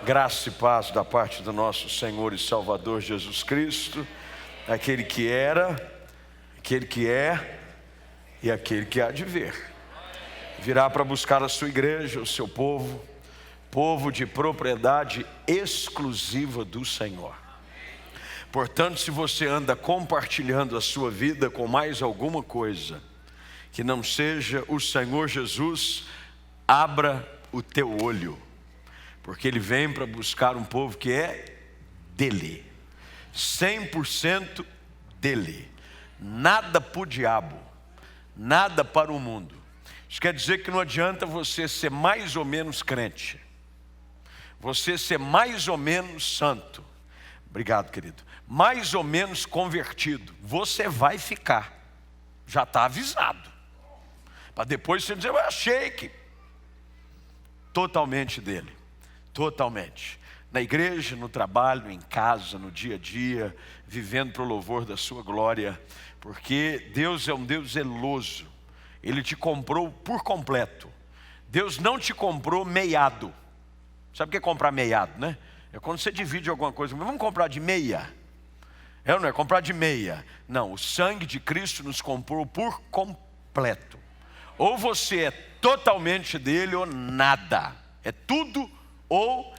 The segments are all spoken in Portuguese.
Graça e paz da parte do nosso Senhor e Salvador Jesus Cristo, aquele que era, aquele que é e aquele que há de vir. Virá para buscar a sua igreja, o seu povo, povo de propriedade exclusiva do Senhor. Portanto, se você anda compartilhando a sua vida com mais alguma coisa que não seja o Senhor Jesus, abra o teu olho, porque Ele vem para buscar um povo que é dele, 100% dele, nada para o diabo, nada para o mundo. Isso quer dizer que não adianta você ser mais ou menos crente, você ser mais ou menos santo, obrigado querido, mais ou menos convertido, você vai ficar, já está avisado, para depois você dizer, eu achei que, totalmente dele. Totalmente, na igreja, no trabalho, em casa, no dia a dia, vivendo para o louvor da sua glória, porque Deus é um Deus zeloso, Ele te comprou por completo. Deus não te comprou meiado. Sabe o que é comprar meiado, né? É quando você divide alguma coisa, mas vamos comprar de meia. É ou não é? Comprar de meia. Não, o sangue de Cristo nos comprou por completo. Ou você é totalmente dele ou nada, é tudo ou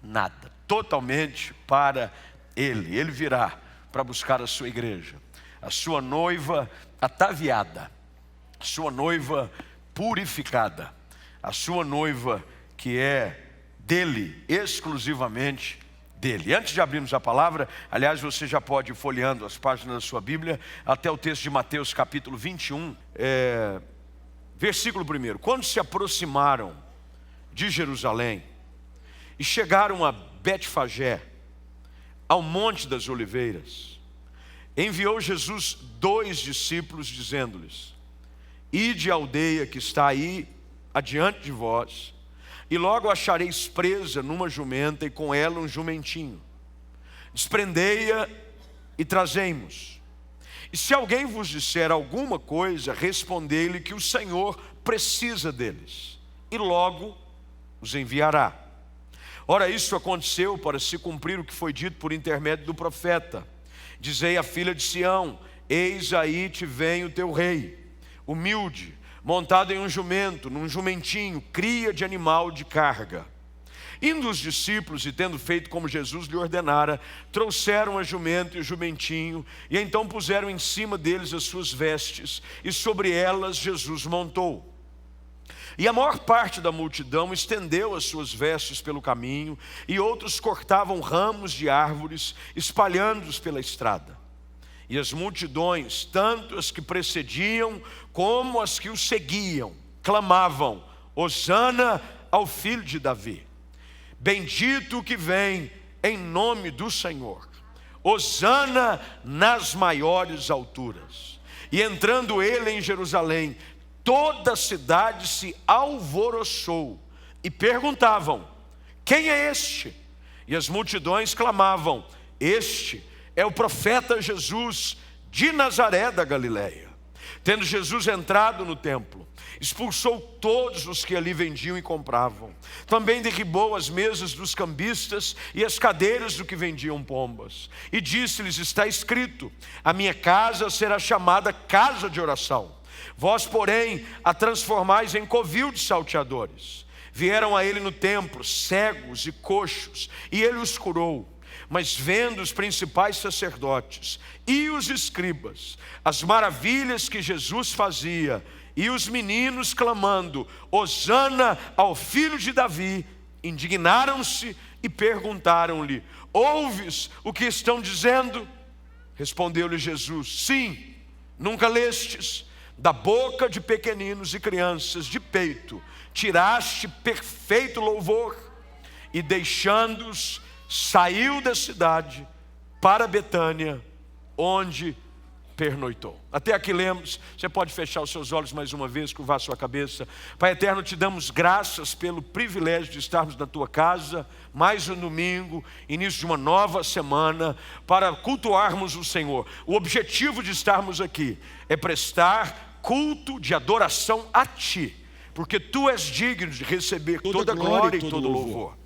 nada, totalmente para Ele. Ele virá para buscar a sua igreja, a sua noiva ataviada, a sua noiva purificada, a sua noiva que é dele, exclusivamente dele. Antes de abrirmos a palavra, aliás, você já pode ir folheando as páginas da sua Bíblia, até o texto de Mateus capítulo 21, versículo 1. Quando se aproximaram de Jerusalém e chegaram a Betfagé, ao Monte das Oliveiras, enviou Jesus 2 discípulos, dizendo-lhes: ide à aldeia que está aí adiante de vós, e logo achareis presa numa jumenta e com ela um jumentinho. Desprendei-a e trazei-mos. E se alguém vos disser alguma coisa, respondei-lhe que o Senhor precisa deles, e logo os enviará. Ora, isso aconteceu para se cumprir o que foi dito por intermédio do profeta: dizei à filha de Sião, eis aí te vem o teu rei, humilde, montado em um jumento, num jumentinho, cria de animal de carga. Indo os discípulos e tendo feito como Jesus lhe ordenara, trouxeram a jumento e o jumentinho, e então puseram em cima deles as suas vestes, e sobre elas Jesus montou. E a maior parte da multidão estendeu as suas vestes pelo caminho, e outros cortavam ramos de árvores, espalhando-os pela estrada. E as multidões, tanto as que precediam como as que o seguiam, clamavam: Hosana ao filho de Davi. Bendito o que vem em nome do Senhor. Hosana nas maiores alturas. E entrando ele em Jerusalém, toda a cidade se alvoroçou e perguntavam: quem é este? E as multidões clamavam: este é o profeta Jesus de Nazaré da Galileia. Tendo Jesus entrado no templo, expulsou todos os que ali vendiam e compravam. Também derribou as mesas dos cambistas e as cadeiras do que vendiam pombas. E disse-lhes: está escrito, a minha casa será chamada casa de oração. Vós, porém, a transformais em covil de salteadores. Vieram a ele no templo cegos e coxos, e ele os curou. Mas vendo os principais sacerdotes e os escribas as maravilhas que Jesus fazia, e os meninos clamando: Hosana ao filho de Davi, indignaram-se e perguntaram-lhe: ouves o que estão dizendo? Respondeu-lhe Jesus: sim, nunca lestes? Da boca de pequeninos e crianças de peito tiraste perfeito louvor. E deixando-os, saiu da cidade para Betânia, onde pernoitou. Até aqui lemos. Você pode fechar os seus olhos mais uma vez, curvar a sua cabeça. Pai eterno, te damos graças pelo privilégio de estarmos na tua casa, mais um domingo, início de uma nova semana, para cultuarmos o Senhor. O objetivo de estarmos aqui é prestar culto de adoração a ti, porque tu és digno de receber toda glória e todo louvor.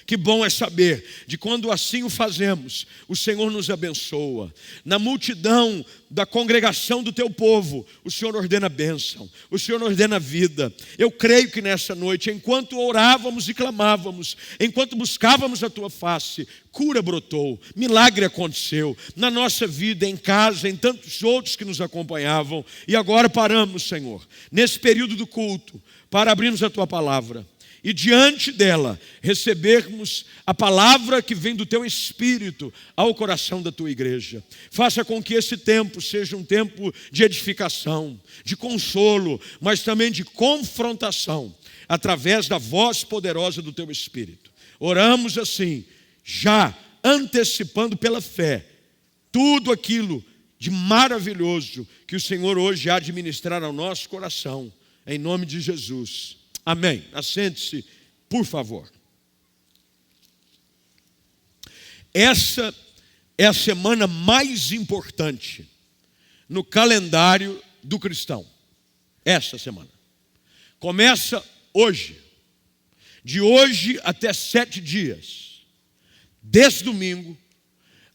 Que bom é saber de quando assim o fazemos, o Senhor nos abençoa. Na multidão da congregação do teu povo, o Senhor ordena bênção, o Senhor ordena vida. Eu creio que nessa noite, enquanto orávamos e clamávamos, enquanto buscávamos a tua face, cura brotou, milagre aconteceu na nossa vida, em casa, em tantos outros que nos acompanhavam. E agora paramos, Senhor, nesse período do culto, para abrirmos a tua palavra. E diante dela, recebermos a palavra que vem do teu Espírito ao coração da tua igreja. Faça com que esse tempo seja um tempo de edificação, de consolo, mas também de confrontação, através da voz poderosa do teu Espírito. Oramos assim, já antecipando pela fé, tudo aquilo de maravilhoso que o Senhor hoje há de ministrar ao nosso coração, em nome de Jesus. Amém. Assente-se, por favor. Essa é a semana mais importante no calendário do cristão. Essa semana. Começa hoje. De hoje até 7 dias. Desse domingo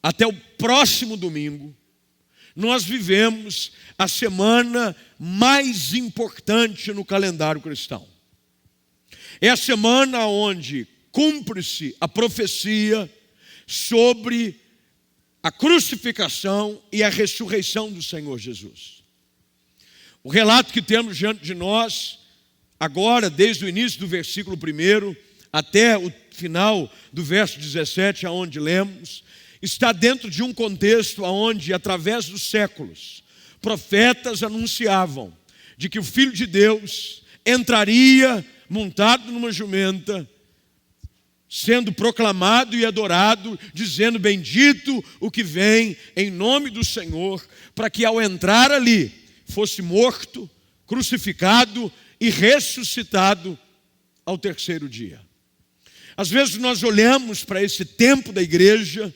até o próximo domingo, nós vivemos a semana mais importante no calendário cristão. É a semana onde cumpre-se a profecia sobre a crucificação e a ressurreição do Senhor Jesus. O relato que temos diante de nós, agora, desde o início do versículo 1 até o final do verso 17, aonde lemos, está dentro de um contexto onde, através dos séculos, profetas anunciavam de que o Filho de Deus entraria montado numa jumenta, sendo proclamado e adorado, dizendo: bendito o que vem em nome do Senhor, para que ao entrar ali, fosse morto, crucificado e ressuscitado ao terceiro dia. Às vezes nós olhamos para esse tempo da igreja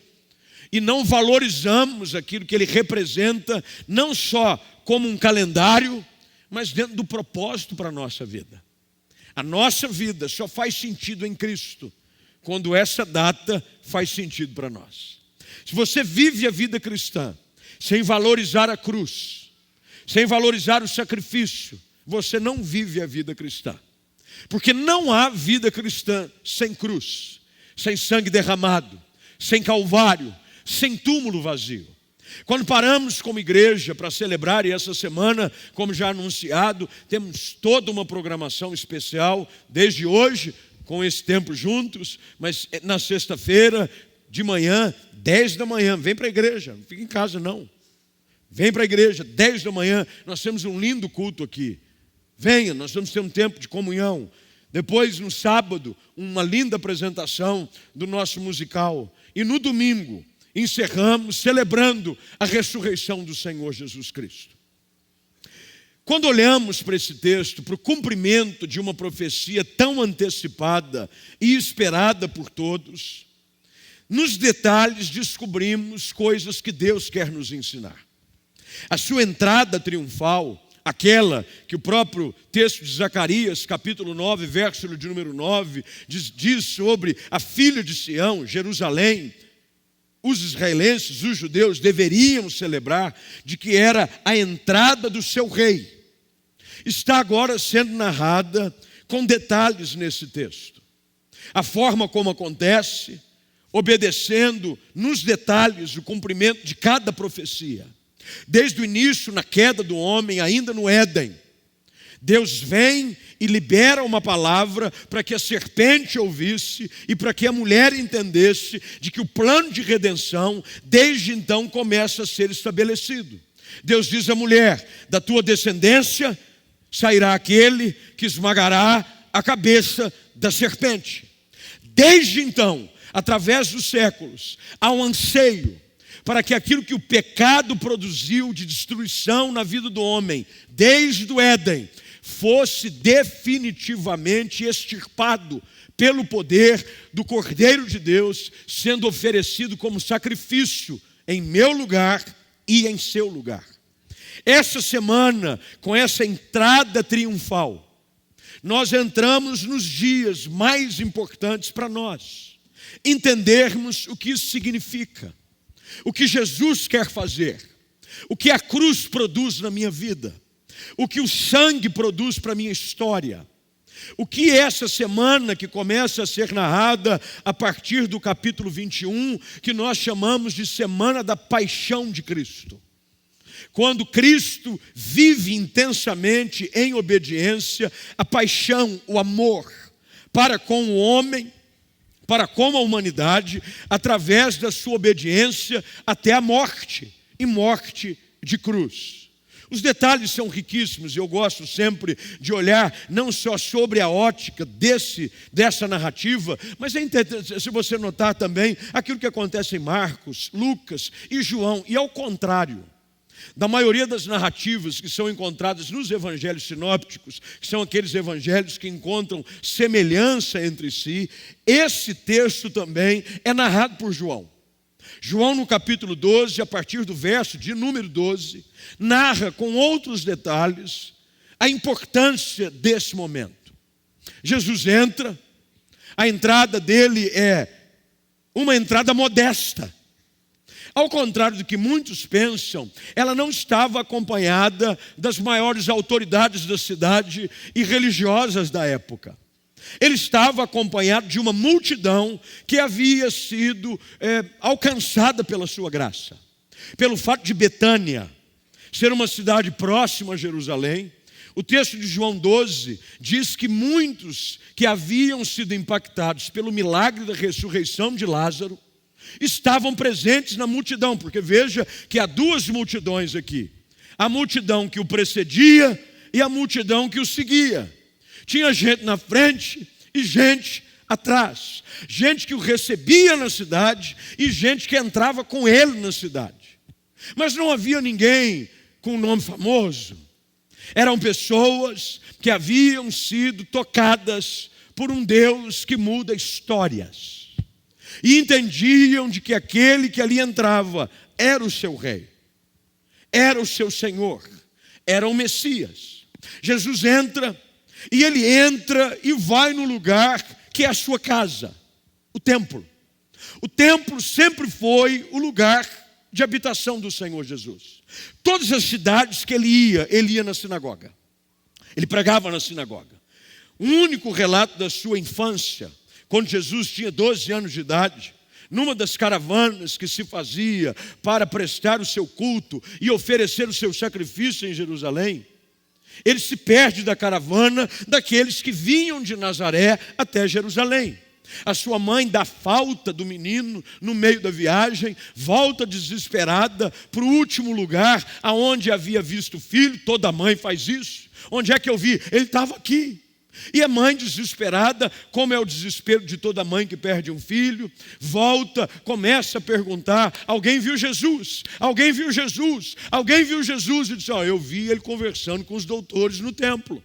e não valorizamos aquilo que ele representa, não só como um calendário, mas dentro do propósito para a nossa vida. A nossa vida só faz sentido em Cristo quando essa data faz sentido para nós. Se você vive a vida cristã sem valorizar a cruz, sem valorizar o sacrifício, você não vive a vida cristã. Porque não há vida cristã sem cruz, sem sangue derramado, sem calvário, sem túmulo vazio. Quando paramos como igreja para celebrar, e essa semana, como já anunciado, temos toda uma programação especial, desde hoje, com esse tempo juntos, mas na sexta-feira, de manhã, 10 da manhã, vem para a igreja, não fica em casa não. Vem para a igreja, 10 da manhã, nós temos um lindo culto aqui. Venha, nós vamos ter um tempo de comunhão. Depois, no sábado, uma linda apresentação do nosso musical. E no domingo, encerramos celebrando a ressurreição do Senhor Jesus Cristo. Quando olhamos para esse texto, para o cumprimento de uma profecia tão antecipada e esperada por todos, nos detalhes descobrimos coisas que Deus quer nos ensinar. A sua entrada triunfal, aquela que o próprio texto de Zacarias, capítulo 9, verso de número 9, diz sobre a filha de Sião, Jerusalém. Os israelenses, os judeus, deveriam celebrar de que era a entrada do seu rei. Está agora sendo narrada com detalhes nesse texto. A forma como acontece, obedecendo nos detalhes o cumprimento de cada profecia. Desde o início, na queda do homem, ainda no Éden, Deus vem e libera uma palavra para que a serpente ouvisse e para que a mulher entendesse de que o plano de redenção, desde então, começa a ser estabelecido. Deus diz à mulher: da tua descendência sairá aquele que esmagará a cabeça da serpente. Desde então, através dos séculos, há um anseio para que aquilo que o pecado produziu de destruição na vida do homem, desde o Éden, fosse definitivamente extirpado pelo poder do Cordeiro de Deus, sendo oferecido como sacrifício em meu lugar e em seu lugar. Essa semana, com essa entrada triunfal, nós entramos nos dias mais importantes para nós. entendermos o que isso significa, o que Jesus quer fazer, o que a cruz produz na minha vida, o que o sangue produz para a minha história, o que essa semana que começa a ser narrada a partir do capítulo 21, que nós chamamos de Semana da Paixão de Cristo. Quando Cristo vive intensamente em obediência, a paixão, o amor para com o homem, para com a humanidade, através da sua obediência até a morte, e morte de cruz. Os detalhes são riquíssimos e eu gosto sempre de olhar não só sobre a ótica dessa narrativa, mas é interessante, se você notar também, aquilo que acontece em Marcos, Lucas e João, e ao contrário da maioria das narrativas que são encontradas nos evangelhos sinópticos, que são aqueles evangelhos que encontram semelhança entre si, esse texto também é narrado por João. João, no capítulo 12, a partir do verso de número 12, narra com outros detalhes a importância desse momento. Jesus entra, a entrada dele é uma entrada modesta. Ao contrário do que muitos pensam, ela não estava acompanhada das maiores autoridades da cidade e religiosas da época. Ele estava acompanhado de uma multidão que havia sido alcançada pela sua graça. Pelo fato de Betânia ser uma cidade próxima a Jerusalém, o texto de João 12 diz que muitos que haviam sido impactados pelo milagre da ressurreição de Lázaro estavam presentes na multidão, porque veja que há duas multidões aqui. A multidão que o precedia e a multidão que o seguia. Tinha gente na frente e gente atrás. Gente que o recebia na cidade e gente que entrava com ele na cidade. Mas não havia ninguém com um nome famoso. Eram pessoas que haviam sido tocadas por um Deus que muda histórias. E entendiam de que aquele que ali entrava era o seu rei. Era o seu Senhor. Era o Messias. Jesus entra. E ele entra e vai no lugar que é a sua casa, o templo. O templo sempre foi o lugar de habitação do Senhor Jesus. Todas as cidades que ele ia na sinagoga. Ele pregava na sinagoga. O único relato da sua infância, quando Jesus tinha 12 anos de idade, numa das caravanas que se fazia para prestar o seu culto e oferecer o seu sacrifício em Jerusalém, ele se perde da caravana daqueles que vinham de Nazaré até Jerusalém. A sua mãe dá falta do menino no meio da viagem, volta desesperada para o último lugar aonde havia visto o filho. Toda mãe faz isso. Onde é que eu vi? Ele estava aqui. E a mãe desesperada, como é o desespero de toda mãe que perde um filho, volta, começa a perguntar: alguém viu Jesus? Alguém viu Jesus? Alguém viu Jesus? E diz: eu vi ele conversando com os doutores no templo.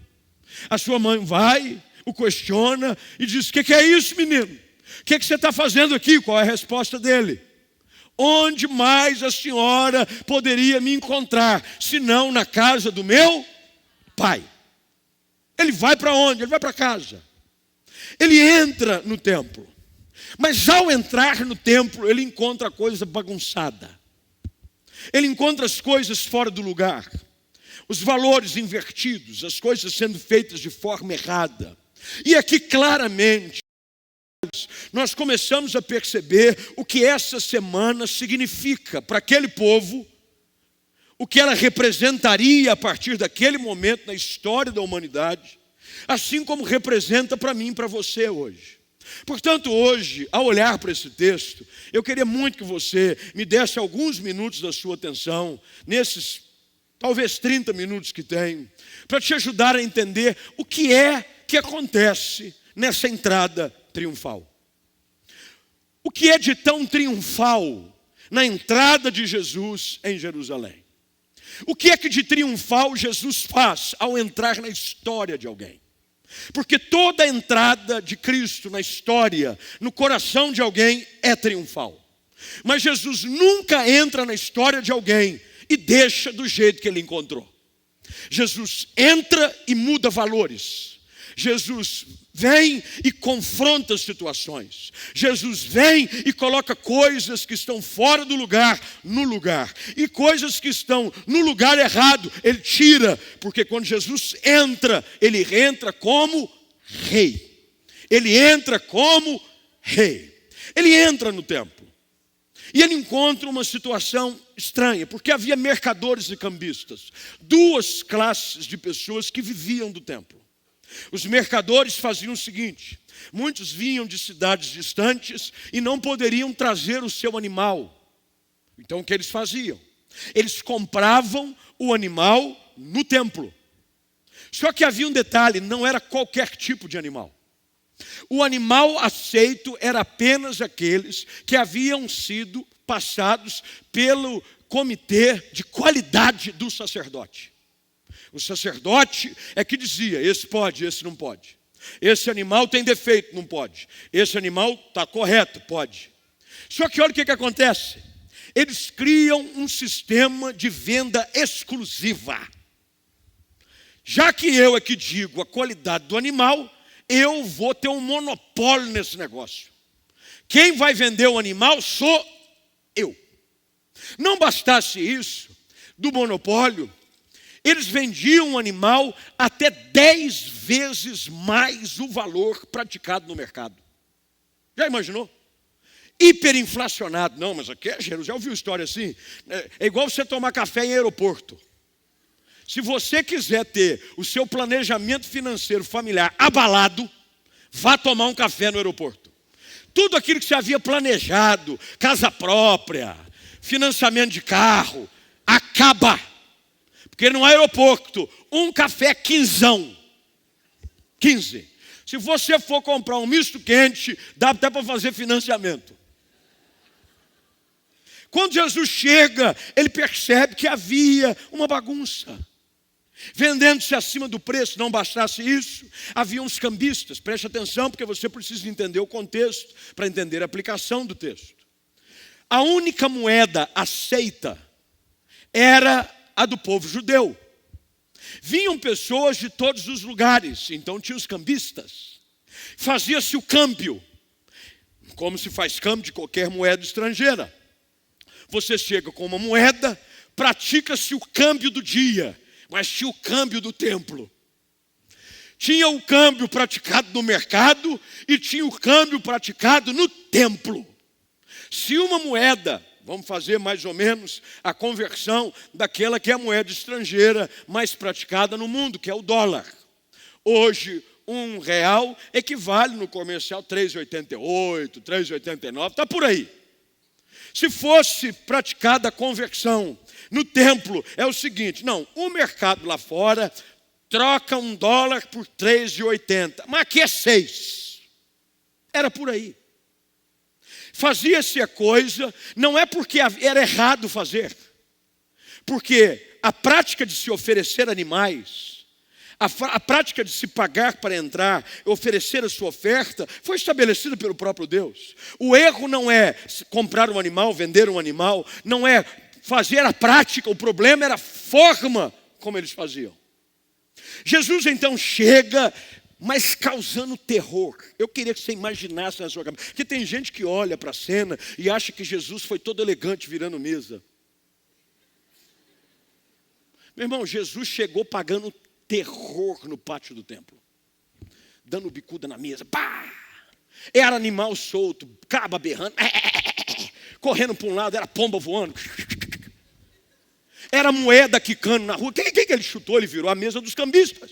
A sua mãe vai, o questiona e diz: o que é isso, menino? O que você está fazendo aqui? Qual é a resposta dele? Onde mais a senhora poderia me encontrar, senão na casa do meu pai? Ele vai para onde? Ele vai para casa. Ele entra no templo. Mas ao entrar no templo, ele encontra a coisa bagunçada. Ele encontra as coisas fora do lugar. Os valores invertidos, as coisas sendo feitas de forma errada. E aqui claramente nós começamos a perceber o que essa semana significa para aquele povo, o que ela representaria a partir daquele momento na história da humanidade, assim como representa para mim e para você hoje. Portanto, hoje, ao olhar para esse texto, eu queria muito que você me desse alguns minutos da sua atenção, nesses talvez 30 minutos que tenho, para te ajudar a entender o que é que acontece nessa entrada triunfal. O que é de tão triunfal na entrada de Jesus em Jerusalém? O que é que de triunfal Jesus faz ao entrar na história de alguém? Porque toda entrada de Cristo na história, no coração de alguém, é triunfal. Mas Jesus nunca entra na história de alguém e deixa do jeito que ele encontrou. Jesus entra e muda valores. Jesus vem e confronta as situações. Jesus vem e coloca coisas que estão fora do lugar, no lugar. E coisas que estão no lugar errado, ele tira. Porque quando Jesus entra, ele entra como rei. Ele entra como rei. Ele entra no templo. E ele encontra uma situação estranha, porque havia mercadores e cambistas. Duas classes de pessoas que viviam do templo. Os mercadores faziam o seguinte: muitos vinham de cidades distantes e não poderiam trazer o seu animal. Então o que eles faziam? Eles compravam o animal no templo. Só que havia um detalhe, não era qualquer tipo de animal. O animal aceito era apenas aqueles que haviam sido passados pelo comitê de qualidade do sacerdote. O sacerdote é que dizia: esse pode, esse não pode. Esse animal tem defeito, não pode. Esse animal está correto, pode. Só que olha o que acontece. Eles criam um sistema de venda exclusiva. Já que eu é que digo a qualidade do animal, eu vou ter um monopólio nesse negócio. Quem vai vender o animal sou eu. Não bastasse isso, do monopólio, eles vendiam o animal até 10 vezes mais o valor praticado no mercado. Já imaginou? Hiperinflacionado. Não, mas aqui é Jerusalém. Já ouviu história assim? É igual você tomar café em aeroporto. Se você quiser ter o seu planejamento financeiro familiar abalado, vá tomar um café no aeroporto. Tudo aquilo que você havia planejado, casa própria, financiamento de carro, acaba. Porque no aeroporto, um café quinzão. 15. Se você for comprar um misto quente, dá até para fazer financiamento. Quando Jesus chega, ele percebe que havia uma bagunça. Vendendo-se acima do preço, não bastasse isso, havia uns cambistas. Preste atenção, porque você precisa entender o contexto para entender a aplicação do texto. A única moeda aceita era a do povo judeu. Vinham pessoas de todos os lugares, então tinha os cambistas. Fazia-se o câmbio, como se faz câmbio de qualquer moeda estrangeira. Você chega com uma moeda, pratica-se o câmbio do dia, mas tinha o câmbio do templo. Tinha o câmbio praticado no mercado e tinha o câmbio praticado no templo. Se uma moeda, vamos fazer mais ou menos a conversão daquela que é a moeda estrangeira mais praticada no mundo, que é o dólar. Hoje, R$1 equivale no comercial 3,88, 3,89, está por aí. Se fosse praticada a conversão no templo, é o seguinte: não, o mercado lá fora troca $1 por 3,80, mas aqui é 6. Era por aí. Fazia-se a coisa, não é porque era errado fazer, porque a prática de se oferecer animais, a prática de se pagar para entrar, oferecer a sua oferta, foi estabelecida pelo próprio Deus. O erro não é comprar um animal, vender um animal, não é fazer a prática, o problema era a forma como eles faziam. Jesus então chega, mas causando terror. Eu queria que você imaginasse na sua cabeça, porque tem gente que olha para a cena e acha que Jesus foi todo elegante virando mesa. Meu irmão, Jesus chegou pagando terror no pátio do templo, dando bicuda na mesa, pá! Era animal solto, caba berrando, correndo para um lado, era pomba voando, era moeda quicando na rua. Quem que ele chutou? Ele virou a mesa dos cambistas.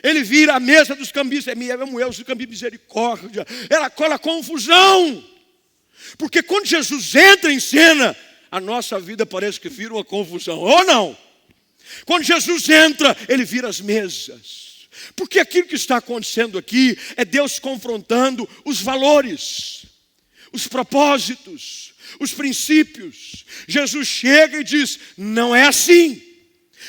Ele vira a mesa dos cambistas. É moeda dos cambistas, misericórdia. Era aquela confusão. Porque quando Jesus entra em cena, a nossa vida parece que vira uma confusão, ou não? Quando Jesus entra, ele vira as mesas. Porque aquilo que está acontecendo aqui é Deus confrontando os valores, os propósitos, os princípios. Jesus chega e diz: não é assim.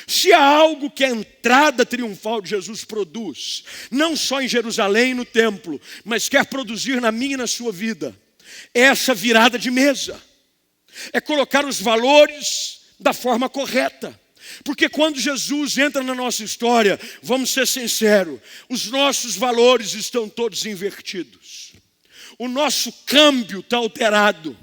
Se há algo que a entrada triunfal de Jesus produz, não só em Jerusalém e no templo, mas quer produzir na minha e na sua vida, é essa virada de mesa. É colocar os valores da forma correta. Porque quando Jesus entra na nossa história, vamos ser sinceros, os nossos valores estão todos invertidos. O nosso câmbio está alterado.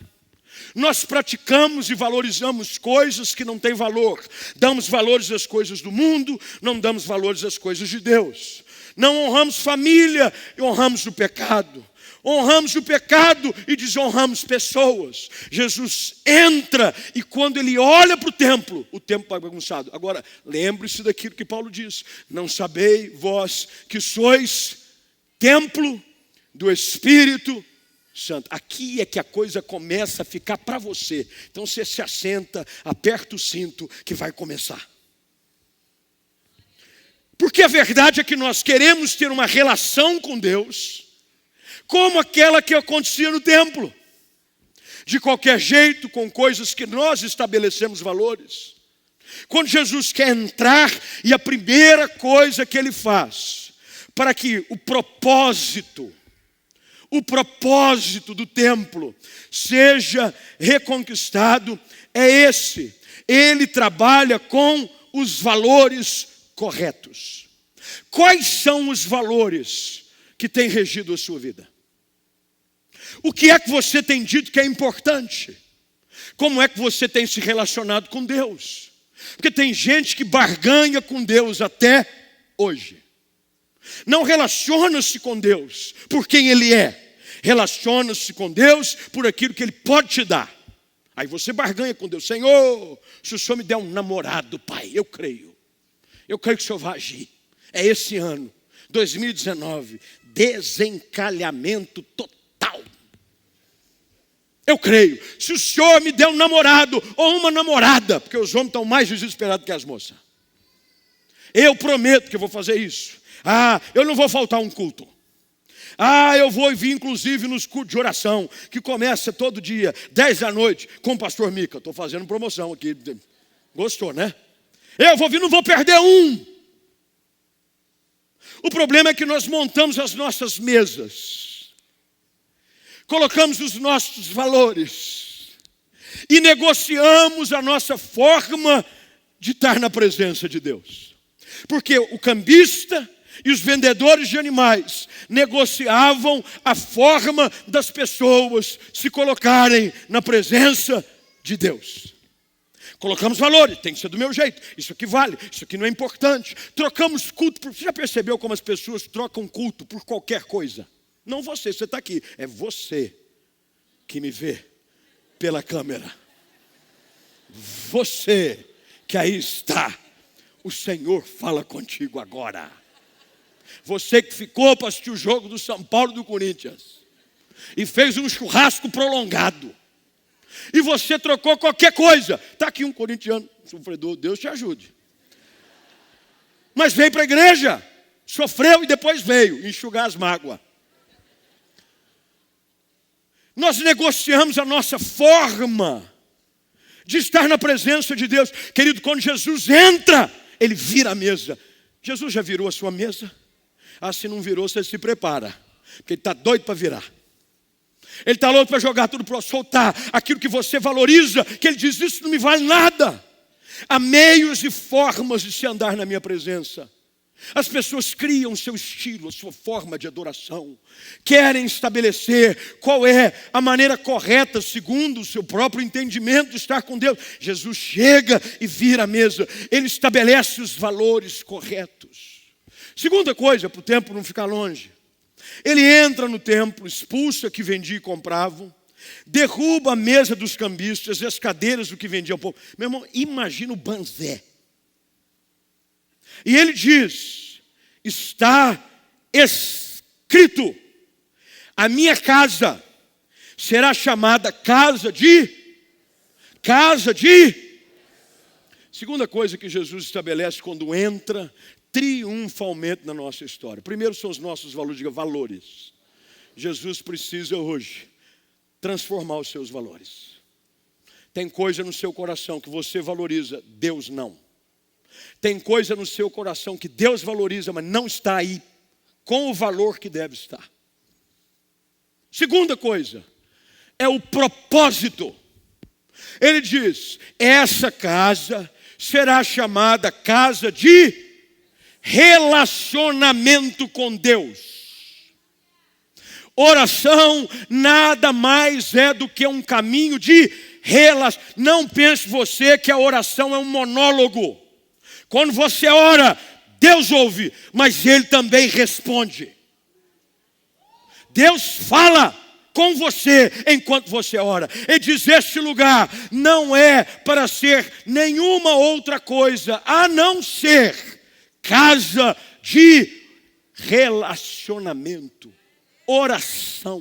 Nós praticamos e valorizamos coisas que não têm valor. Damos valores às coisas do mundo, não damos valores às coisas de Deus. Não honramos família e honramos o pecado. Honramos o pecado e desonramos pessoas. Jesus entra e quando ele olha para o templo está bagunçado. Agora, lembre-se daquilo que Paulo diz. Não sabei vós que sois templo do Espírito Santo. Aqui é que a coisa começa a ficar para você. Então você se assenta, aperta o cinto que vai começar. Porque a verdade é que nós queremos ter uma relação com Deus como aquela que acontecia no templo. De qualquer jeito, com coisas que nós estabelecemos valores. Quando Jesus quer entrar, e a primeira coisa que ele faz, para que o propósito do templo seja reconquistado, é esse. Ele trabalha com os valores corretos. Quais são os valores que têm regido a sua vida? O que é que você tem dito que é importante? Como é que você tem se relacionado com Deus? Porque tem gente que barganha com Deus até hoje. Não relaciona-se com Deus por quem Ele é. Relaciona-se com Deus por aquilo que Ele pode te dar. Aí você barganha com Deus. Senhor, se o Senhor me der um namorado, Pai, eu creio. Eu creio que o Senhor vai agir. É esse ano, 2019, desencalhamento total. Eu creio. Se o Senhor me der um namorado ou uma namorada, porque os homens estão mais desesperados que as moças. Eu prometo que eu vou fazer isso. Eu não vou faltar um culto. Eu vou vir inclusive nos cultos de oração, que começa todo dia, 10 da noite, com o pastor Mica. Estou fazendo promoção aqui. Gostou, né? Eu vou vir, não vou perder um. O problema é que nós montamos as nossas mesas. Colocamos os nossos valores. E negociamos a nossa forma de estar na presença de Deus. Porque o cambista e os vendedores de animais negociavam a forma das pessoas se colocarem na presença de Deus. Colocamos valores, tem que ser do meu jeito, isso aqui vale, isso aqui não é importante. Trocamos culto, você já percebeu como as pessoas trocam culto por qualquer coisa? Não você está aqui, é você que me vê pela câmera. Você que aí está, o Senhor fala contigo agora. Você que ficou para assistir o jogo do São Paulo e do Corinthians e fez um churrasco prolongado. E você trocou qualquer coisa. Está aqui um corintiano sofredor, Deus te ajude. Mas veio para a igreja, sofreu e depois veio enxugar as mágoas. Nós negociamos a nossa forma de estar na presença de Deus. Querido, quando Jesus entra, Ele vira a mesa. Jesus já virou a sua mesa? Se não virou, você se prepara. Porque Ele está doido para virar. Ele está louco para jogar tudo para soltar aquilo que você valoriza, que Ele diz, isso não me vale nada. Há meios e formas de se andar na minha presença. As pessoas criam o seu estilo, a sua forma de adoração. Querem estabelecer qual é a maneira correta, segundo o seu próprio entendimento de estar com Deus. Jesus chega e vira a mesa. Ele estabelece os valores corretos. Segunda coisa, para o templo não ficar longe. Ele entra no templo, expulsa o que vendia e compravam, derruba a mesa dos cambistas e as cadeiras do que vendia ao povo. Meu irmão, imagina o banzé. E ele diz, está escrito, a minha casa será chamada casa de... Segunda coisa que Jesus estabelece quando entra triunfalmente na nossa história. Primeiro são os nossos valores, diga valores. Jesus precisa hoje transformar os seus valores. Tem coisa no seu coração que você valoriza, Deus não. Tem coisa no seu coração que Deus valoriza, mas não está aí com o valor que deve estar. Segunda coisa, é o propósito. Ele diz, essa casa será chamada casa de relacionamento com Deus. Oração nada mais é do que um caminho de relação. Não pense você que a oração é um monólogo. Quando você ora, Deus ouve, mas Ele também responde. Deus fala com você enquanto você ora. Ele diz: este lugar não é para ser nenhuma outra coisa, a não ser casa de relacionamento, oração.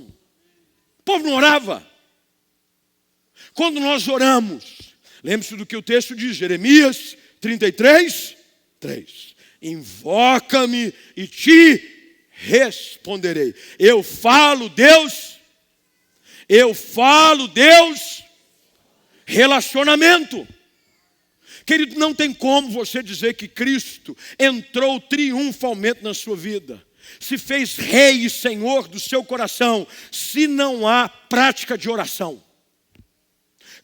O povo não orava. Quando nós oramos, lembre-se do que o texto diz, Jeremias 33, 3. Invoca-me e te responderei. Eu falo, Deus, relacionamento. Querido, não tem como você dizer que Cristo entrou triunfalmente na sua vida, se fez rei e senhor do seu coração, se não há prática de oração.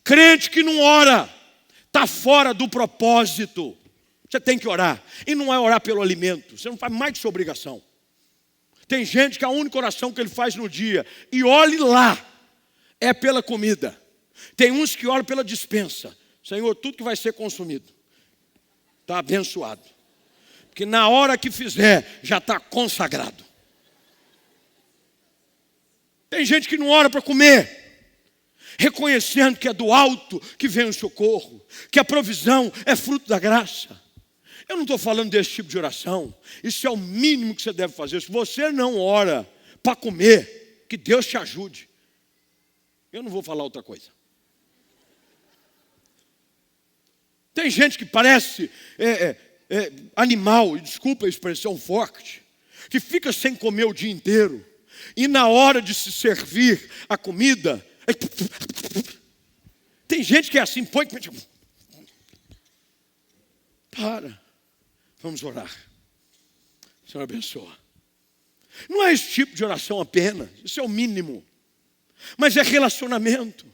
Crente que não ora, está fora do propósito. Você tem que orar, e não é orar pelo alimento, você não faz mais de sua obrigação. Tem gente que a única oração que ele faz no dia, e olhe lá, é pela comida. Tem uns que oram pela dispensa. Senhor, tudo que vai ser consumido está abençoado, porque na hora que fizer, já está consagrado. Tem gente que não ora para comer, reconhecendo que é do alto que vem o socorro, que a provisão é fruto da graça. Eu não estou falando desse tipo de oração. Isso é o mínimo que você deve fazer. Se você não ora para comer, que Deus te ajude. Eu não vou falar outra coisa. Tem gente que parece animal, e desculpa a expressão forte, que fica sem comer o dia inteiro, e na hora de se servir a comida, tem gente que é assim, põe... Para. Vamos orar. Senhor, abençoa. Não é esse tipo de oração apenas, isso é o mínimo. Mas é relacionamento.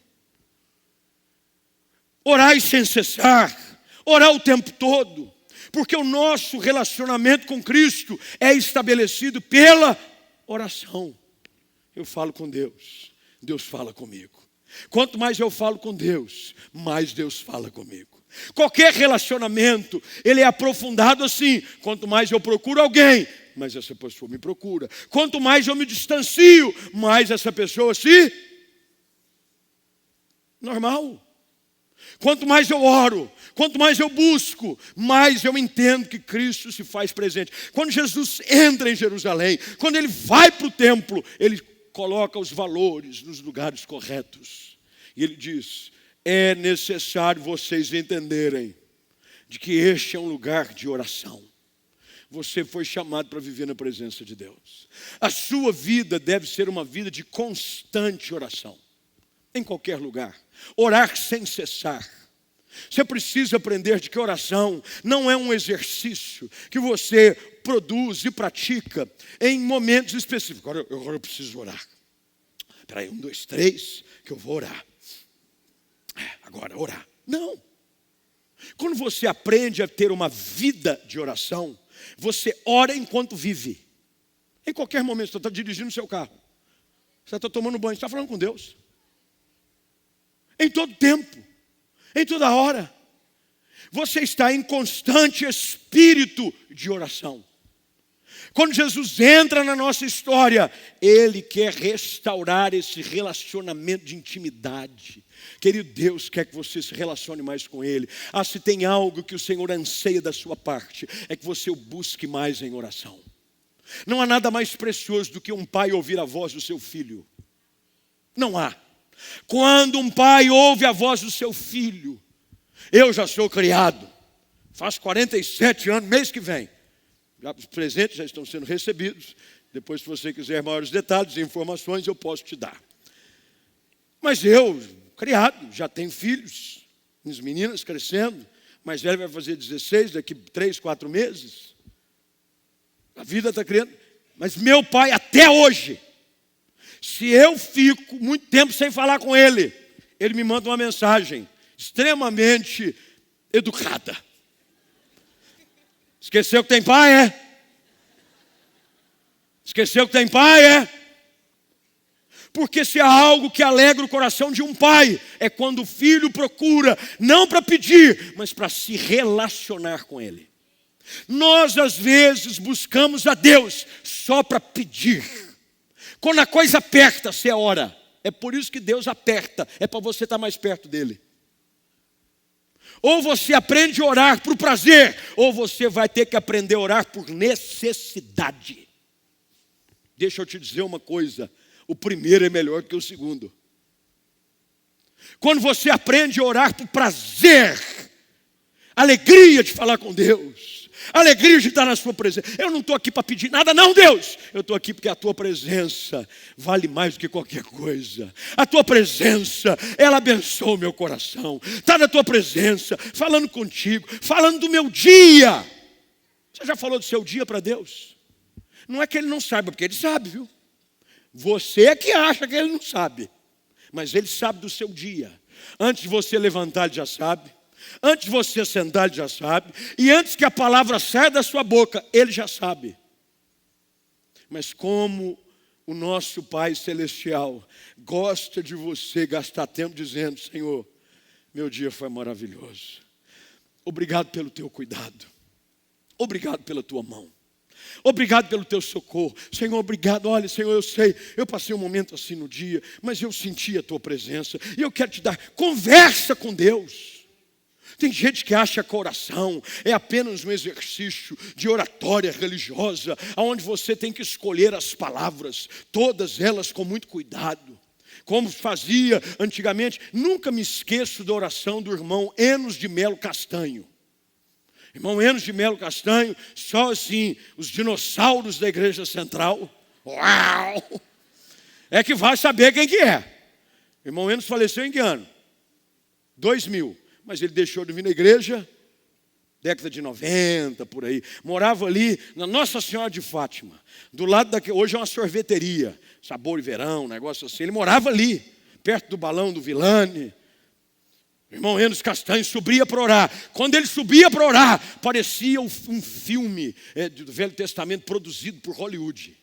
Orar sem cessar, orar o tempo todo. Porque o nosso relacionamento com Cristo é estabelecido pela oração. Eu falo com Deus, Deus fala comigo. Quanto mais eu falo com Deus, mais Deus fala comigo. Qualquer relacionamento, ele é aprofundado assim. Quanto mais eu procuro alguém, mais essa pessoa me procura. Quanto mais eu me distancio, mais essa pessoa se... Normal. Quanto mais eu oro, quanto mais eu busco, mais eu entendo que Cristo se faz presente. Quando Jesus entra em Jerusalém, quando ele vai para o templo, ele coloca os valores nos lugares corretos. E ele diz: é necessário vocês entenderem de que este é um lugar de oração. Você foi chamado para viver na presença de Deus. A sua vida deve ser uma vida de constante oração. Em qualquer lugar. Orar sem cessar. Você precisa aprender de que oração não é um exercício que você produz e pratica em momentos específicos. Agora eu preciso orar. Espera aí, 1, 2, 3, que eu vou orar. Agora, orar. Não. Quando você aprende a ter uma vida de oração, você ora enquanto vive. Em qualquer momento, você está dirigindo o seu carro. Você está tomando banho, você está falando com Deus. Em todo tempo, em toda hora. Você está em constante espírito de oração. Quando Jesus entra na nossa história, Ele quer restaurar esse relacionamento de intimidade. Querido, Deus quer que você se relacione mais com Ele. Se tem algo que o Senhor anseia da sua parte, é que você o busque mais em oração. Não há nada mais precioso do que um pai ouvir a voz do seu filho. Não há. Quando um pai ouve a voz do seu filho, eu já sou criado, faço 47 anos, mês que vem. Os presentes já estão sendo recebidos. Depois, se você quiser maiores detalhes e informações, eu posso te dar. Mas eu, criado, já tenho filhos, minhas meninas crescendo, mais velho vai fazer 16 daqui 3, 4 meses. A vida está criando. Mas meu pai, até hoje, se eu fico muito tempo sem falar com ele, ele me manda uma mensagem extremamente educada. Esqueceu que tem pai, é? Esqueceu que tem pai, é? Porque se há algo que alegra o coração de um pai, é quando o filho procura, não para pedir, mas para se relacionar com ele. Nós às vezes buscamos a Deus só para pedir. Quando a coisa aperta, você ora. É por isso que Deus aperta, é para você estar mais perto dele. Ou você aprende a orar por prazer, ou você vai ter que aprender a orar por necessidade. Deixa eu te dizer uma coisa, o primeiro é melhor que o segundo. Quando você aprende a orar por prazer, alegria de falar com Deus, alegria de estar na sua presença. Eu não estou aqui para pedir nada, não, Deus. Eu estou aqui porque a tua presença vale mais do que qualquer coisa. A tua presença, ela abençoa o meu coração. Está na tua presença, falando contigo, falando do meu dia. Você já falou do seu dia para Deus? Não é que ele não saiba, porque ele sabe, viu? Você é que acha que ele não sabe. Mas ele sabe do seu dia. Antes de você levantar, ele já sabe. Antes de você sentar, ele já sabe. E antes que a palavra saia da sua boca, ele já sabe. Mas como o nosso Pai Celestial gosta de você gastar tempo dizendo: Senhor, meu dia foi maravilhoso. Obrigado pelo teu cuidado. Obrigado pela tua mão. Obrigado pelo teu socorro. Senhor, obrigado. Olha, Senhor, eu sei, eu passei um momento assim no dia, mas eu senti a tua presença. E eu quero te dar, conversa com Deus. Tem gente que acha que a oração é apenas um exercício de oratória religiosa, onde você tem que escolher as palavras, todas elas com muito cuidado. Como fazia antigamente. Nunca me esqueço da oração do irmão Enos de Melo Castanho. Irmão Enos de Melo Castanho, só assim, os dinossauros da igreja central, uau, é que vai saber quem que é. Irmão Enos faleceu em que ano? 2000, mas ele deixou de vir na igreja, década de 90, por aí. Morava ali na Nossa Senhora de Fátima, do lado da que hoje é uma sorveteria, Sabor e Verão, negócio assim. Ele morava ali, perto do balão do Vilani. O irmão Enos Castanho subia para orar. Quando ele subia para orar, parecia um filme do Velho Testamento produzido por Hollywood.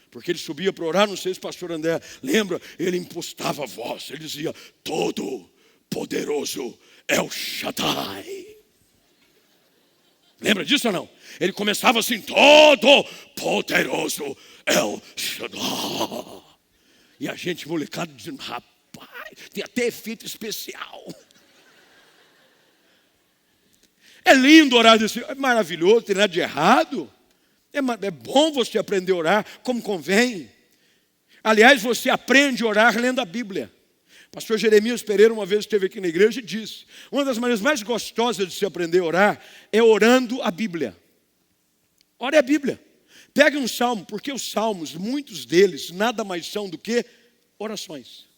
Porque ele subia para orar, não sei se o pastor André lembra, ele impostava a voz, ele dizia: todo poderoso é o Shaddai. Lembra disso ou não? Ele começava assim: todo poderoso é o Shaddai. E a gente molecado dizendo: rapaz, tem até efeito especial. É lindo orar desse, é maravilhoso, não tem nada de errado. É bom você aprender a orar como convém. Aliás, você aprende a orar lendo a Bíblia. Pastor Jeremias Pereira uma vez esteve aqui na igreja e disse: uma das maneiras mais gostosas de se aprender a orar é orando a Bíblia. Ore a Bíblia. Pegue um salmo, porque os salmos, muitos deles, nada mais são do que orações.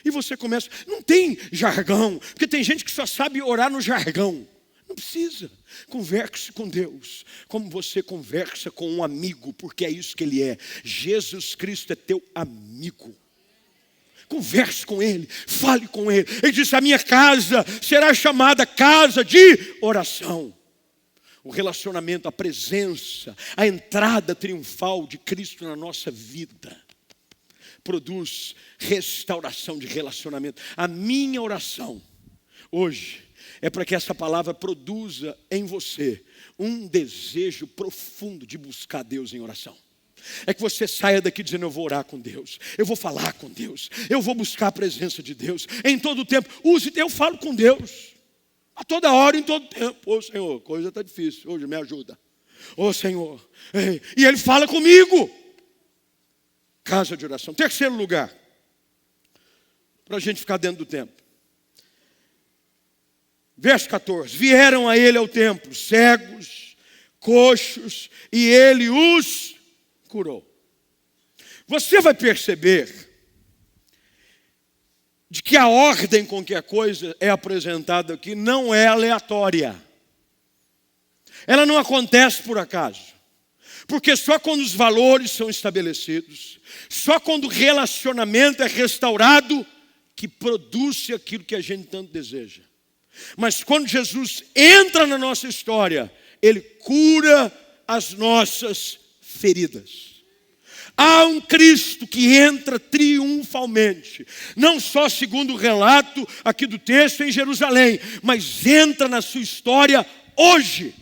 E você começa, não tem jargão, porque tem gente que só sabe orar no jargão. Não precisa. Converse com Deus, como você conversa com um amigo, porque é isso que Ele é. Jesus Cristo é teu amigo. Converse com Ele, fale com Ele. Ele disse: a minha casa será chamada casa de oração. O relacionamento, a presença, a entrada triunfal de Cristo na nossa vida produz restauração de relacionamento. A minha oração hoje é para que essa palavra produza em você um desejo profundo de buscar Deus em oração. É que você saia daqui dizendo: eu vou orar com Deus, eu vou falar com Deus, eu vou buscar a presença de Deus em todo o tempo. Eu falo com Deus a toda hora, em todo tempo. Ô Senhor, coisa está difícil, hoje me ajuda. Ô Senhor, e Ele fala comigo. Casa de oração. Terceiro lugar, para a gente ficar dentro do tempo. Verso 14: vieram a ele ao templo cegos, coxos, e ele os curou. Você vai perceber de que a ordem com que a coisa é apresentada aqui não é aleatória. Ela não acontece por acaso. Porque só quando os valores são estabelecidos, só quando o relacionamento é restaurado, que produz aquilo que a gente tanto deseja. Mas quando Jesus entra na nossa história, Ele cura as nossas feridas. Há um Cristo que entra triunfalmente, não só segundo o relato aqui do texto em Jerusalém, mas entra na sua história hoje,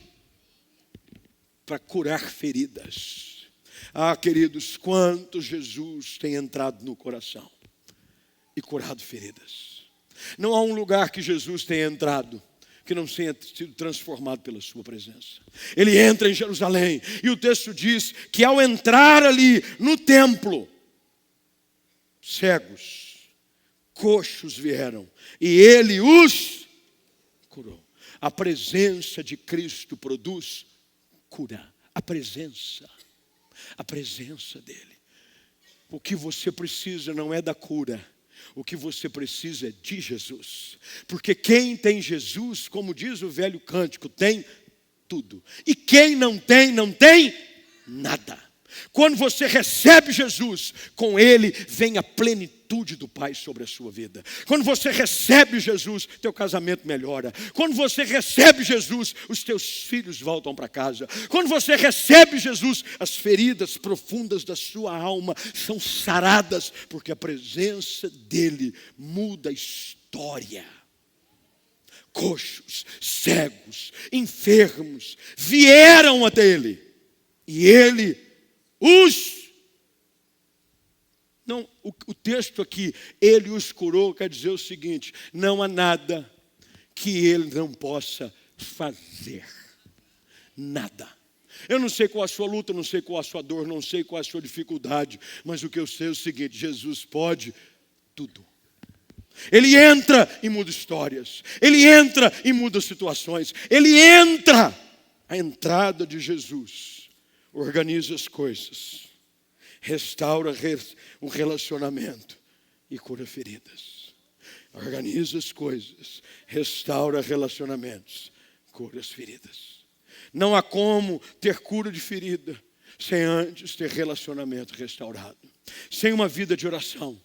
para curar feridas. Ah, queridos, quanto Jesus tem entrado no coração e curado feridas. Não há um lugar que Jesus tenha entrado que não tenha sido transformado pela sua presença. Ele entra em Jerusalém, e o texto diz que ao entrar ali no templo, cegos, coxos vieram, e ele os curou. A presença de Cristo produz cura. A presença dele. O que você precisa não é da cura. O que você precisa é de Jesus. Porque quem tem Jesus, como diz o velho cântico, tem tudo. E quem não tem nada. Quando você recebe Jesus, com Ele vem a plenitude do Pai sobre a sua vida. Quando você recebe Jesus, teu casamento melhora. Quando você recebe Jesus, os teus filhos voltam para casa. Quando você recebe Jesus, as feridas profundas da sua alma são saradas, porque a presença dEle muda a história. Coxos, cegos, enfermos vieram até Ele, e Ele o texto aqui, ele os curou, quer dizer o seguinte: não há nada que ele não possa fazer. Nada. Eu não sei qual a sua luta, não sei qual a sua dor, não sei qual a sua dificuldade, mas o que eu sei é o seguinte: Jesus pode tudo. Ele entra e muda histórias. Ele entra e muda situações. Ele entra. A entrada de Jesus organiza as coisas, restaura o relacionamento e cura feridas. Organiza as coisas, restaura relacionamentos, cura as feridas. Não há como ter cura de ferida sem antes ter relacionamento restaurado. Sem uma vida de oração,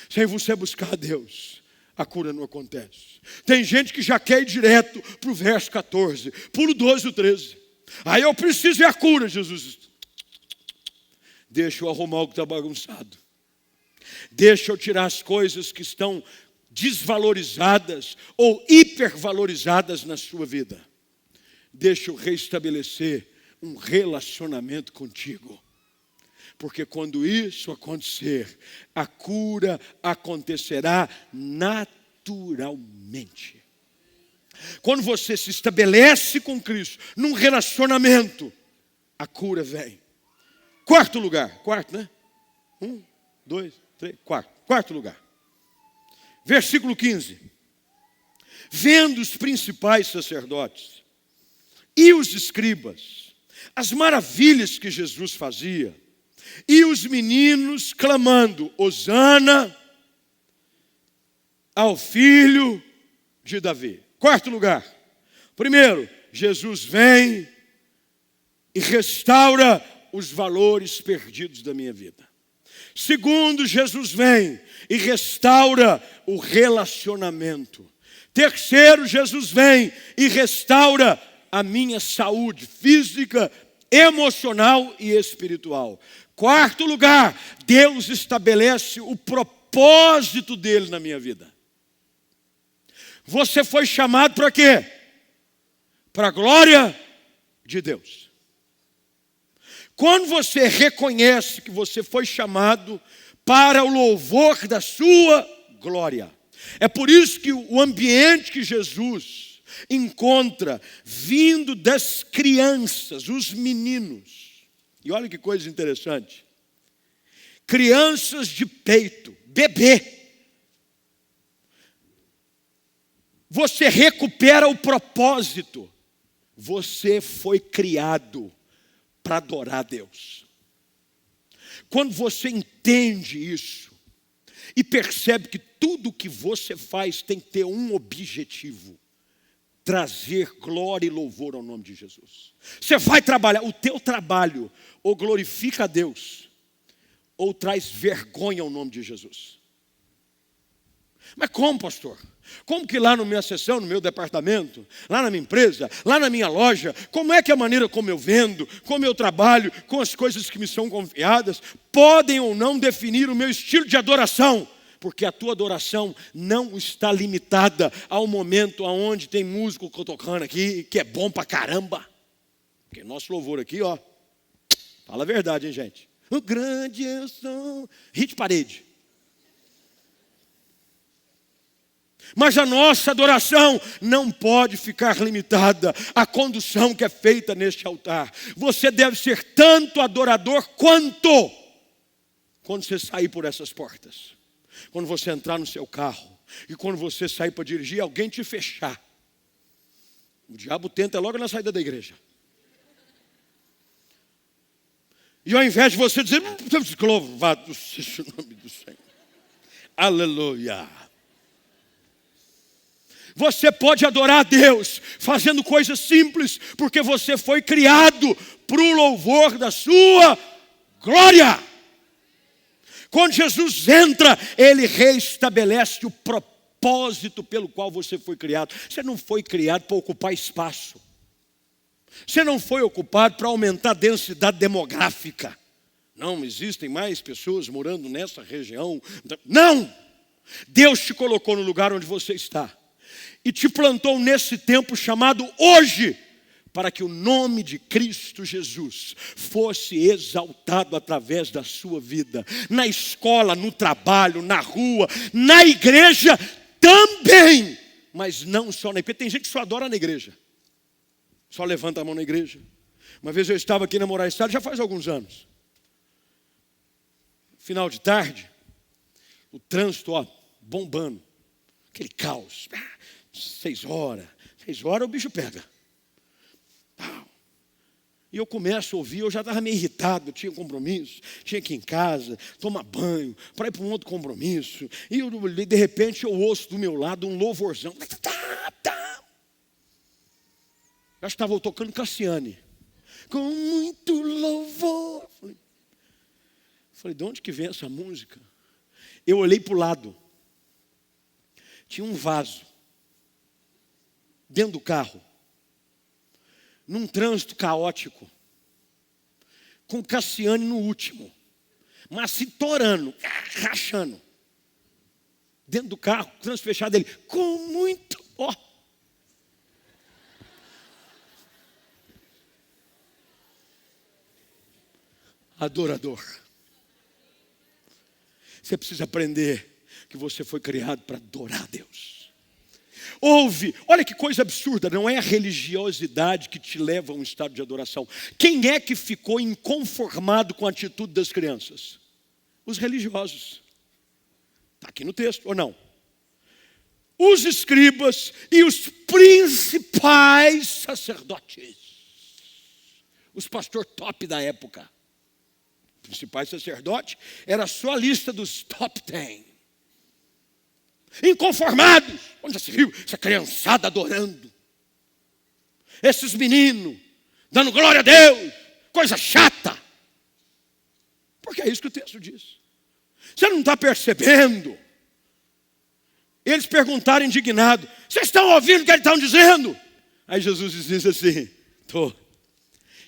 sem você buscar a Deus, a cura não acontece. Tem gente que já quer ir direto para o verso 14, pulo 12 ou 13. Aí eu preciso a cura, Jesus. Deixa eu arrumar o que está bagunçado. Deixa eu tirar as coisas que estão desvalorizadas ou hipervalorizadas na sua vida. Deixa eu restabelecer um relacionamento contigo. Porque quando isso acontecer, a cura acontecerá naturalmente. Quando você se estabelece com Cristo, num relacionamento, a cura vem. Quarto lugar, né? 1, 2, 3, quarto lugar. Versículo 15. Vendo os principais sacerdotes e os escribas, as maravilhas que Jesus fazia, e os meninos clamando: Hosana ao filho de Davi. Quarto lugar. Primeiro, Jesus vem e restaura os valores perdidos da minha vida. Segundo, Jesus vem e restaura o relacionamento. Terceiro, Jesus vem e restaura a minha saúde física, emocional e espiritual. Quarto lugar, Deus estabelece o propósito dele na minha vida. Você foi chamado para quê? Para a glória de Deus. Quando você reconhece que você foi chamado para o louvor da sua glória. É por isso que o ambiente que Jesus encontra vindo das crianças, os meninos. E olha que coisa interessante. Crianças de peito, bebê. Você recupera o propósito. Você foi criado para adorar a Deus. Quando você entende isso e percebe que tudo que você faz tem que ter um objetivo: trazer glória e louvor ao nome de Jesus. Você vai trabalhar, o teu trabalho ou glorifica a Deus ou traz vergonha ao nome de Jesus. Mas como, pastor? Como que lá na minha seção, no meu departamento, lá na minha empresa, lá na minha loja, como é que a maneira como eu vendo, como eu trabalho, com as coisas que me são confiadas, podem ou não definir o meu estilo de adoração? Porque a tua adoração não está limitada ao momento onde tem músico tocando aqui, que é bom pra caramba. Porque nosso louvor aqui, ó, fala a verdade, hein, gente? O grande eu sou, hit parede. Mas a nossa adoração não pode ficar limitada à condução que é feita neste altar. Você deve ser tanto adorador quanto quando você sair por essas portas. Quando você entrar no seu carro e quando você sair para dirigir, alguém te fechar. O diabo tenta logo na saída da igreja. E ao invés de você dizer, louvado seja o nome do Senhor. Aleluia. Você pode adorar a Deus fazendo coisas simples, porque você foi criado para o louvor da sua glória. Quando Jesus entra, Ele reestabelece o propósito pelo qual você foi criado. Você não foi criado para ocupar espaço. Você não foi ocupado para aumentar a densidade demográfica. Não existem mais pessoas morando nessa região. Não! Deus te colocou no lugar onde você está. E te plantou nesse tempo chamado hoje, para que o nome de Cristo Jesus fosse exaltado através da sua vida. Na escola, no trabalho, na rua, na igreja também. Mas não só na igreja, porque tem gente que só adora na igreja. Só levanta a mão na igreja. Uma vez eu estava aqui na Moraes Salles, já faz alguns anos. Final de tarde, o trânsito, ó, bombando. Aquele caos. 6 horas o bicho pega. E eu começo a ouvir, eu já estava meio irritado, tinha compromisso, tinha que ir em casa, tomar banho, para ir para um outro compromisso. E de repente eu ouço do meu lado um louvorzão. Eu estava tocando Cassiane. Com muito louvor. Falei, de onde que vem essa música? Eu olhei para o lado. Tinha um vaso dentro do carro, num trânsito caótico, com Cassiane no último, mas se torando, rachando, dentro do carro, trânsito fechado, ele, com muito, ó. Adorador. Você precisa aprender que você foi criado para adorar a Deus. Ouve, olha que coisa absurda, não é a religiosidade que te leva a um estado de adoração. Quem é que ficou inconformado com a atitude das crianças? Os religiosos. Está aqui no texto, ou não? Os escribas e os principais sacerdotes. Os pastores top da época. Principais sacerdotes, era só a lista dos top 10. Inconformados. Onde já se viu essa criançada adorando? Esses meninos dando glória a Deus. Coisa chata. Porque é isso que o texto diz. Você não está percebendo? Eles perguntaram indignados, vocês estão ouvindo o que eles estão dizendo? Aí Jesus diz assim, estou.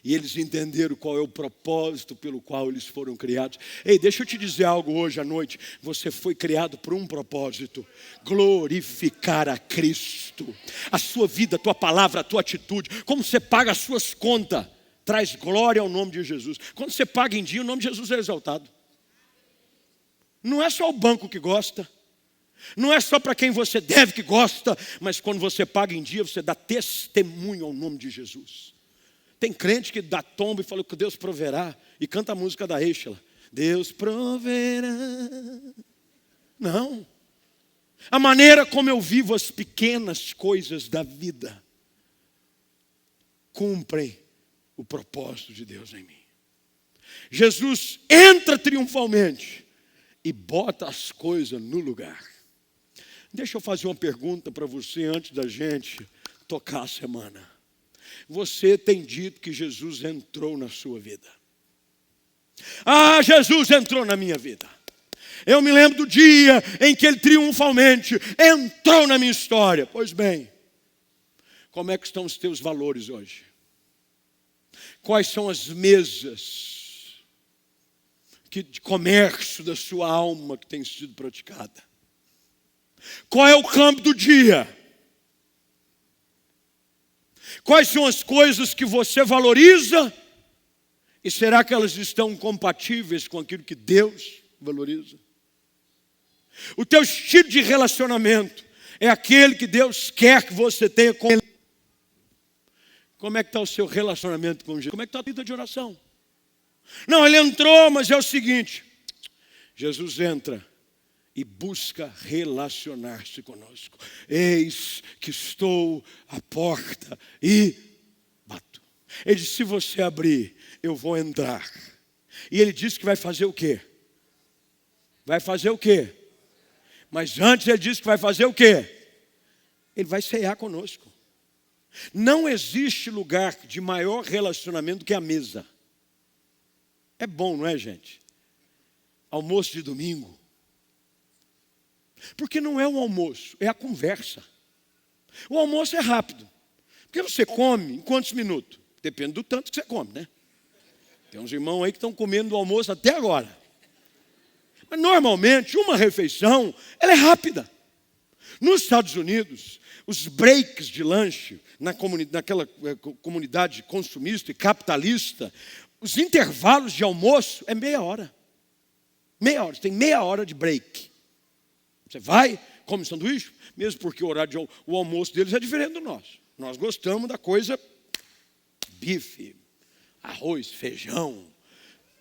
E eles entenderam qual é o propósito pelo qual eles foram criados. Ei, deixa eu te dizer algo hoje à noite. Você foi criado por um propósito. Glorificar a Cristo. A sua vida, a tua palavra, a tua atitude. Como você paga as suas contas. Traz glória ao nome de Jesus. Quando você paga em dia, o nome de Jesus é exaltado. Não é só o banco que gosta. Não é só para quem você deve que gosta. Mas quando você paga em dia, você dá testemunho ao nome de Jesus. Tem crente que dá tombo e fala que Deus proverá. E canta a música da Eichela. Deus proverá. Não. A maneira como eu vivo as pequenas coisas da vida cumprem o propósito de Deus em mim. Jesus entra triunfalmente e bota as coisas no lugar. Deixa eu fazer uma pergunta para você antes da gente tocar a semana. Você tem dito que Jesus entrou na sua vida. Ah, Jesus entrou na minha vida. Eu me lembro do dia em que ele triunfalmente entrou na minha história. Pois bem, como é que estão os teus valores hoje? Quais são as mesas de comércio da sua alma que tem sido praticada? Qual é o campo do dia? Quais são as coisas que você valoriza? E será que elas estão compatíveis com aquilo que Deus valoriza? O teu estilo de relacionamento é aquele que Deus quer que você tenha com Ele. Como é que está o seu relacionamento com Jesus? Como é que está a vida de oração? Não, ele entrou, mas é o seguinte. Jesus entra e busca relacionar-se conosco. Eis que estou à porta e bato. Ele disse, se você abrir, eu vou entrar. E ele disse que vai fazer o quê? Vai fazer o quê? Mas antes ele disse que vai fazer o quê? Ele vai ceiar conosco. Não existe lugar de maior relacionamento do que a mesa. É bom, não é, gente? Almoço de domingo. Porque não é um almoço, é a conversa. O almoço é rápido. Porque você come em quantos minutos? Depende do tanto que você come, né? Tem uns irmãos aí que estão comendo o almoço até agora. Mas normalmente uma refeição, ela é rápida. Nos Estados Unidos, os breaks de lanche, naquela comunidade consumista e capitalista, os intervalos de almoço é meia hora. Meia hora, você tem meia hora de break. Você vai, come sanduíche, mesmo porque o almoço deles é diferente do nosso. Nós gostamos da coisa bife, arroz, feijão.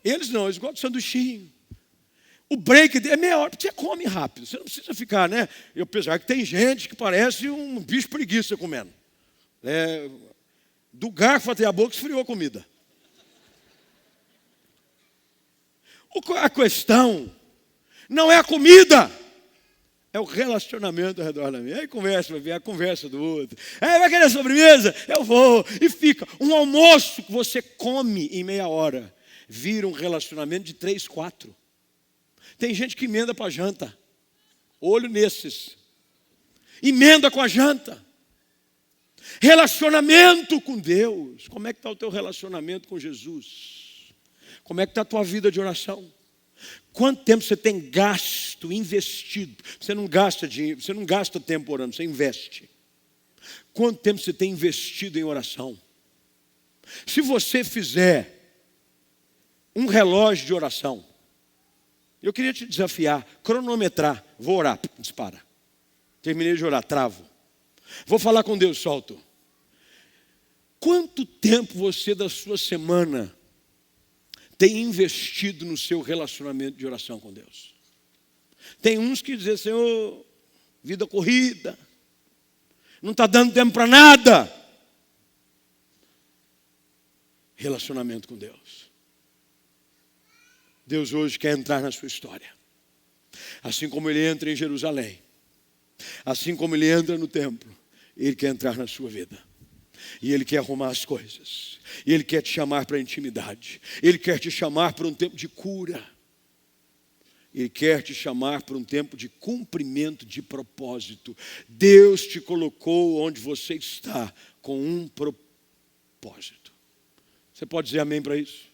Eles não, eles gostam de sanduichinho. O break é meia hora, porque você come rápido. Você não precisa ficar, né? Apesar que tem gente que parece um bicho preguiça comendo. Do garfo até a boca esfriou a comida. A questão não é a comida, é o relacionamento ao redor da mesa. Aí conversa, vai ver a conversa do outro. Vai querer sobremesa? Eu vou. E fica. Um almoço que você come em meia hora vira um relacionamento de 3, 4. Tem gente que emenda para a janta. Olho nesses. Emenda com a janta. Relacionamento com Deus. Como é que está o teu relacionamento com Jesus? Como é que está a tua vida de oração? Quanto tempo você tem gasto, investido? Você não gasta dinheiro, você não gasta tempo orando, você investe. Quanto tempo você tem investido em oração? Se você fizer um relógio de oração, eu queria te desafiar, cronometrar, vou orar, dispara. Terminei de orar, travo. Vou falar com Deus, solto. Quanto tempo você da sua semana tem investido no seu relacionamento de oração com Deus? Tem uns que dizem, Senhor, vida corrida, não está dando tempo para nada. Relacionamento com Deus. Deus hoje quer entrar na sua história. Assim como Ele entra em Jerusalém, assim como Ele entra no templo, Ele quer entrar na sua vida. E Ele quer arrumar as coisas. E Ele quer te chamar para a intimidade. Ele quer te chamar para um tempo de cura. Ele quer te chamar para um tempo de cumprimento de propósito. Deus te colocou onde você está com um propósito. Você pode dizer amém para isso?